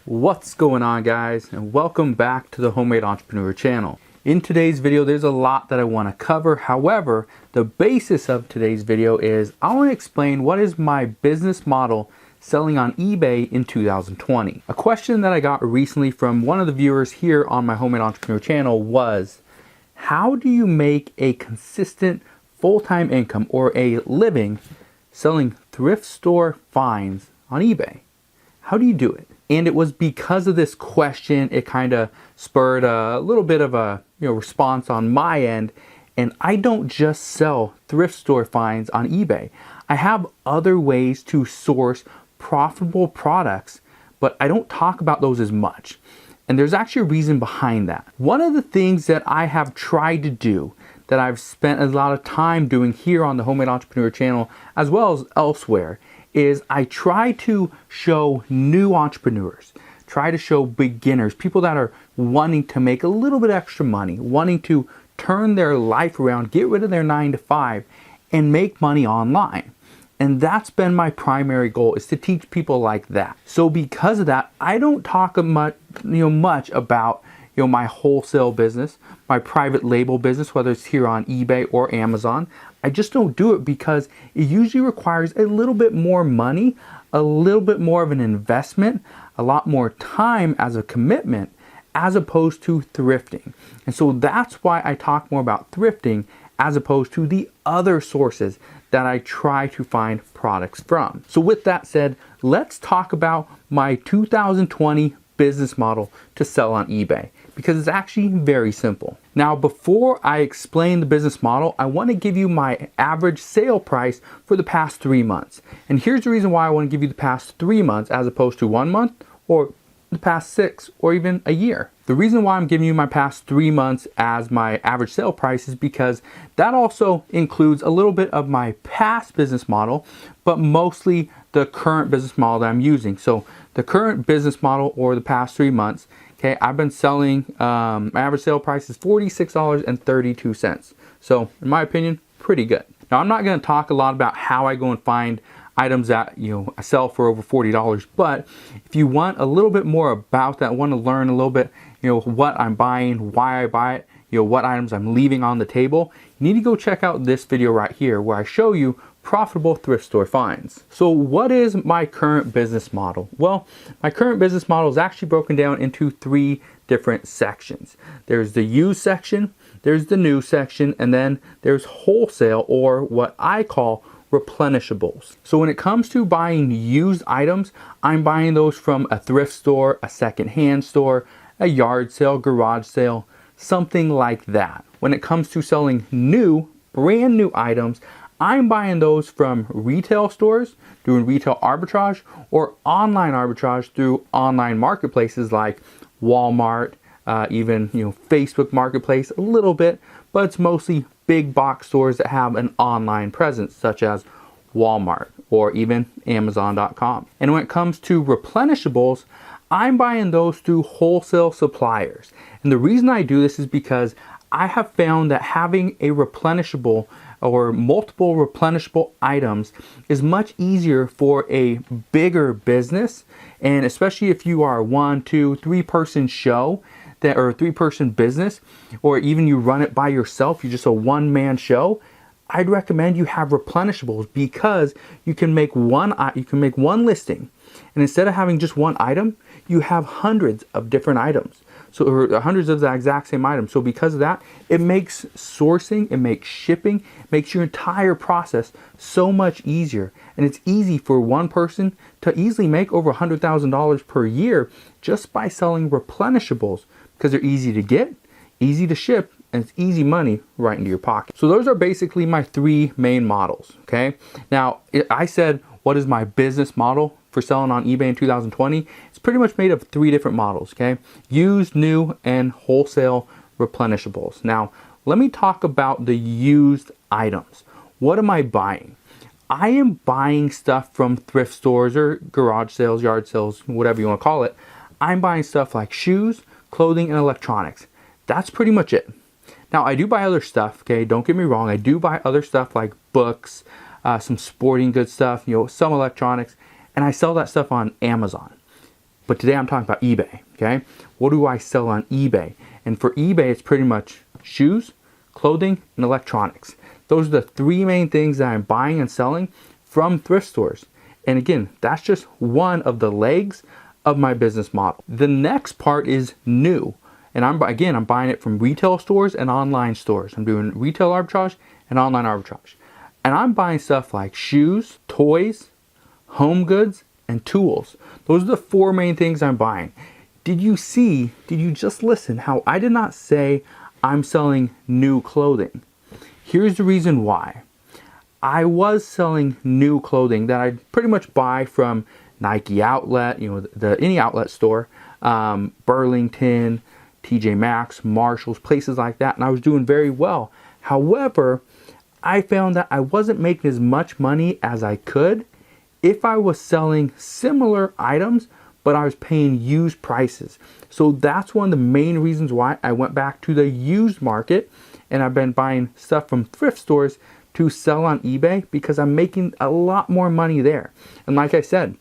What's going on, guys, and welcome back to the Homemade Entrepreneur channel. In today's video, there's a lot that I want to cover. However, the basis of today's video is I want to explain what is my business model selling on eBay in 2020. A question that I got recently from one of the viewers here on my Homemade Entrepreneur channel was, how do you make a consistent full-time income or a living selling thrift store finds on eBay? How do you do it? And it was because of this question, it kind of spurred a little bit of a response on my end. And I don't just sell thrift store finds on eBay. I have other ways to source profitable products, but I don't talk about those as much. And there's actually a reason behind that. One of the things that I have tried to do, that I've spent a lot of time doing here on the Homemade Entrepreneur channel, as well as elsewhere, is I try to show new entrepreneurs, try to show beginners, people that are wanting to make a little bit extra money, wanting to turn their life around, get rid of their 9-to-5 and make money online. And that's been my primary goal, is to teach people like that. So because of that, I don't talk much about my wholesale business, my private label business, whether it's here on eBay or Amazon. I just don't do it because it usually requires a little bit more money, a little bit more of an investment, a lot more time as a commitment, as opposed to thrifting. And so that's why I talk more about thrifting as opposed to the other sources that I try to find products from. So with that said, let's talk about my 2020 business model to sell on eBay, because it's actually very simple. Now, before I explain the business model, I want to give you my average sale price for the past 3 months. And here's the reason why I want to give you the past 3 months as opposed to 1 month or the past 6 or even a year. The reason why I'm giving you my past 3 months as my average sale price is because that also includes a little bit of my past business model, but mostly the current business model that I'm using. So the current business model, or the past 3 months, okay, I've been selling, my average sale price is $46.32. So in my opinion, pretty good. Now, I'm not going to talk a lot about how I go and find items that I sell for over $40, but if you want a little bit more about that, want to learn a little bit, what I'm buying, why I buy it, what items I'm leaving on the table, you need to go check out this video right here where I show you profitable thrift store finds. So what is my current business model? Well, my current business model is actually broken down into 3 different sections. There's the used section, there's the new section, and then there's wholesale, or what I call replenishables. So when it comes to buying used items, I'm buying those from a thrift store, a secondhand store, a yard sale, garage sale, something like that. When it comes to selling brand new items, I'm buying those from retail stores, doing retail arbitrage, or online arbitrage through online marketplaces like Walmart, even Facebook Marketplace a little bit, but it's mostly big box stores that have an online presence, such as Walmart or even Amazon.com. And when it comes to replenishables, I'm buying those through wholesale suppliers. And the reason I do this is because I have found that having a replenishable or multiple replenishable items is much easier for a bigger business, and especially if you are a 1, 2, 3 person show or a 3-person business, or even you run it by yourself, you're just a one-man show. I'd recommend you have replenishables, because you can make one listing, and instead of having just one item, you have hundreds of different items. So, or hundreds of the exact same item. So because of that, it makes sourcing, it makes shipping, it makes your entire process so much easier. And it's easy for one person to easily make over $100,000 per year just by selling replenishables, because they're easy to get, easy to ship, and it's easy money right into your pocket. So those are basically my 3 main models, okay? Now, I said, what is my business model for selling on eBay in 2020? It's pretty much made of 3 different models, okay? Used, new, and wholesale replenishables. Now, let me talk about the used items. What am I buying? I am buying stuff from thrift stores or garage sales, yard sales, whatever you want to call it. I'm buying stuff like shoes, clothing, and electronics. That's pretty much it. Now, I do buy other stuff, okay? Don't get me wrong. I do buy other stuff like books, some sporting goods stuff, some electronics, and I sell that stuff on Amazon. But today I'm talking about eBay, okay? What do I sell on eBay? And for eBay, it's pretty much shoes, clothing, and electronics. Those are the three main things that I'm buying and selling from thrift stores. And again, that's just one of the legs of my business model. The next part is new. And I'm buying it from retail stores and online stores. I'm doing retail arbitrage and online arbitrage. And I'm buying stuff like shoes, toys, home goods, and tools. Those are the four main things I'm buying. Did you just listen how I did not say I'm selling new clothing? Here's the reason why. I was selling new clothing that I pretty much buy from Nike outlet, any outlet store, Burlington, TJ Maxx, Marshalls, places like that, and I was doing very well. However, I found that I wasn't making as much money as I could if I was selling similar items, but I was paying used prices. So that's one of the main reasons why I went back to the used market, and I've been buying stuff from thrift stores to sell on eBay because I'm making a lot more money there. And like I said,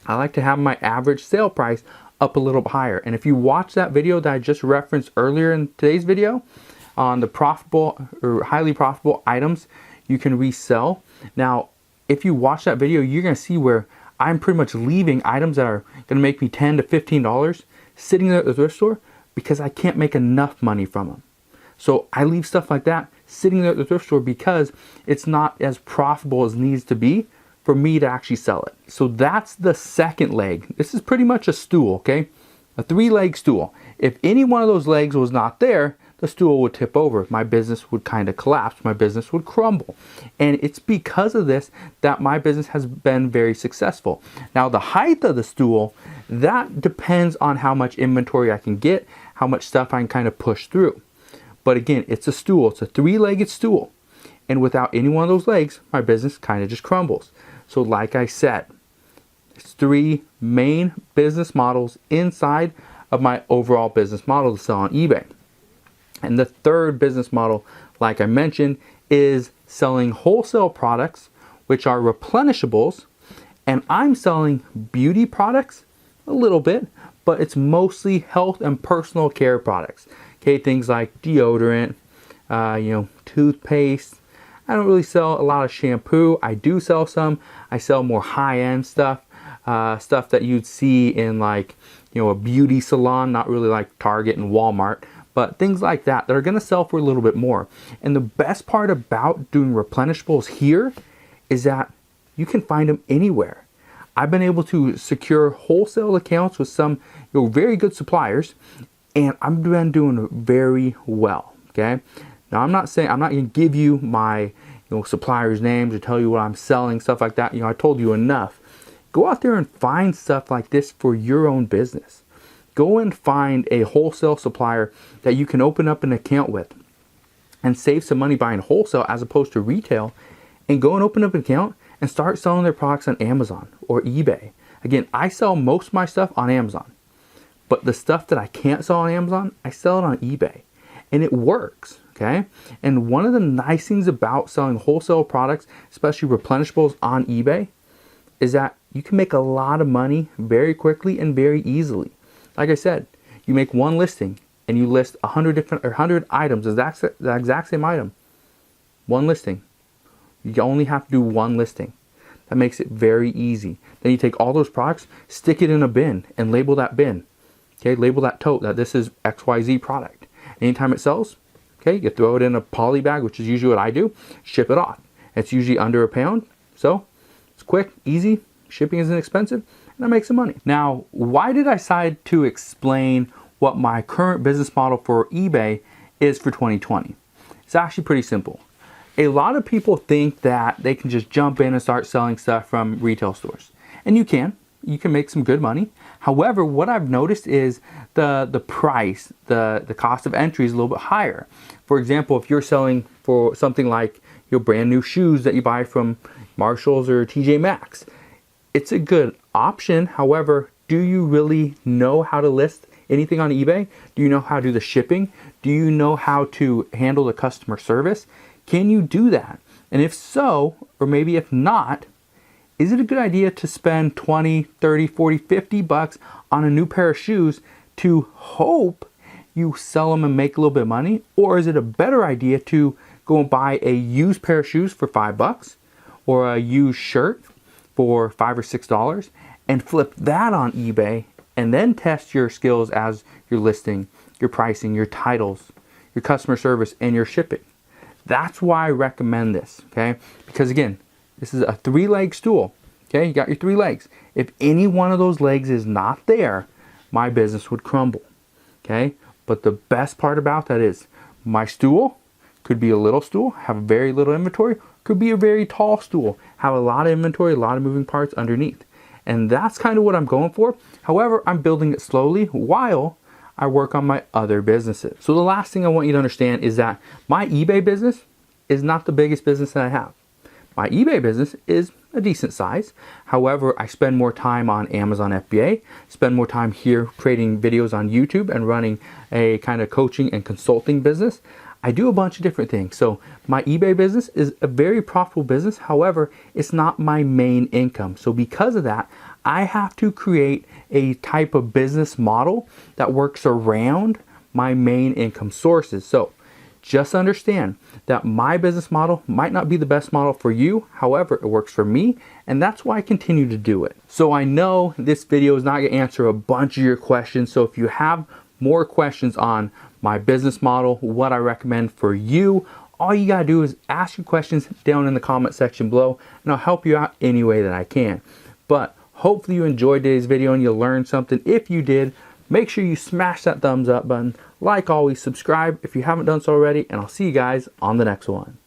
I like to have my average sale price up a little bit higher. And if you watch that video that I just referenced earlier in today's video on the profitable or highly profitable items you can resell. Now, if you watch that video, you're going to see where I'm pretty much leaving items that are going to make me $10 to $15 sitting there at the thrift store because I can't make enough money from them. So I leave stuff like that sitting there at the thrift store because it's not as profitable as it needs to be for me to actually sell it. So that's the second leg. This is pretty much a stool, okay? A 3-leg stool. If any one of those legs was not there, the stool would tip over. My business would kind of collapse. My business would crumble. And it's because of this that my business has been very successful. Now, the height of the stool, that depends on how much inventory I can get, how much stuff I can kind of push through. But again, it's a stool. It's a 3-legged stool. And without any one of those legs, my business kind of just crumbles. So like I said, it's 3 main business models inside of my overall business model to sell on eBay. And the third business model, like I mentioned, is selling wholesale products, which are replenishables. And I'm selling beauty products a little bit, but it's mostly health and personal care products. Okay, things like deodorant, toothpaste. I don't really sell a lot of shampoo. I do sell some. I sell more high-end stuff, stuff that you'd see in like, a beauty salon, not really like Target and Walmart, but things like that are going to sell for a little bit more. And the best part about doing replenishables here is that you can find them anywhere. I've been able to secure wholesale accounts with some very good suppliers, and I've been doing very well, okay? Now, I'm not going to give you my suppliers' names or tell you what I'm selling, stuff like that. I told you enough. Go out there and find stuff like this for your own business. Go and find a wholesale supplier that you can open up an account with and save some money buying wholesale as opposed to retail, and go and open up an account and start selling their products on Amazon or eBay. Again, I sell most of my stuff on Amazon, but the stuff that I can't sell on Amazon, I sell it on eBay, and it works. Okay. And one of the nice things about selling wholesale products, especially replenishables on eBay, is that you can make a lot of money very quickly and very easily. Like I said, you make one listing and you list 100 items, the exact same item. One listing. You only have to do one listing. That makes it very easy. Then you take all those products, stick it in a bin, and label that bin. Okay, label that tote that this is XYZ product. Anytime it sells, okay, you throw it in a poly bag, which is usually what I do, ship it off. It's usually under £1, so it's quick, easy, shipping isn't expensive, and I make some money. Now, why did I decide to explain what my current business model for eBay is for 2020? It's actually pretty simple. A lot of people think that they can just jump in and start selling stuff from retail stores. And you can make some good money. However, what I've noticed is the price, the cost of entry is a little bit higher. For example, if you're selling for something like your brand new shoes that you buy from Marshalls or TJ Maxx, it's a good option. However, do you really know how to list anything on eBay? Do you know how to do the shipping? Do you know how to handle the customer service? Can you do that? And if so, or maybe if not, is it a good idea to spend 20, 30, 40, 50 bucks on a new pair of shoes to hope you sell them and make a little bit of money? Or is it a better idea to go and buy a used pair of shoes for $5 or a used shirt for $5 or $6 and flip that on eBay and then test your skills as your listing, your pricing, your titles, your customer service, and your shipping? That's why I recommend this, okay? Because again, this is a 3-leg stool, okay? You got your 3 legs. If any one of those legs is not there, my business would crumble, okay? But the best part about that is my stool could be a little stool, have very little inventory, could be a very tall stool, have a lot of inventory, a lot of moving parts underneath. And that's kind of what I'm going for. However, I'm building it slowly while I work on my other businesses. So the last thing I want you to understand is that my eBay business is not the biggest business that I have. My eBay business is a decent size. However, I spend more time on Amazon FBA, spend more time here creating videos on YouTube and running a kind of coaching and consulting business. I do a bunch of different things. So my eBay business is a very profitable business. However, it's not my main income. So because of that, I have to create a type of business model that works around my main income sources. So just understand that my business model might not be the best model for you. However, it works for me, and that's why I continue to do it. So I know this video is not going to answer a bunch of your questions. So if you have more questions on my business model, what I recommend for you, all you got to do is ask your questions down in the comment section below, and I'll help you out any way that I can. But hopefully you enjoyed today's video and you learned something. If you did, make sure you smash that thumbs up button. Like always, subscribe if you haven't done so already, and I'll see you guys on the next one.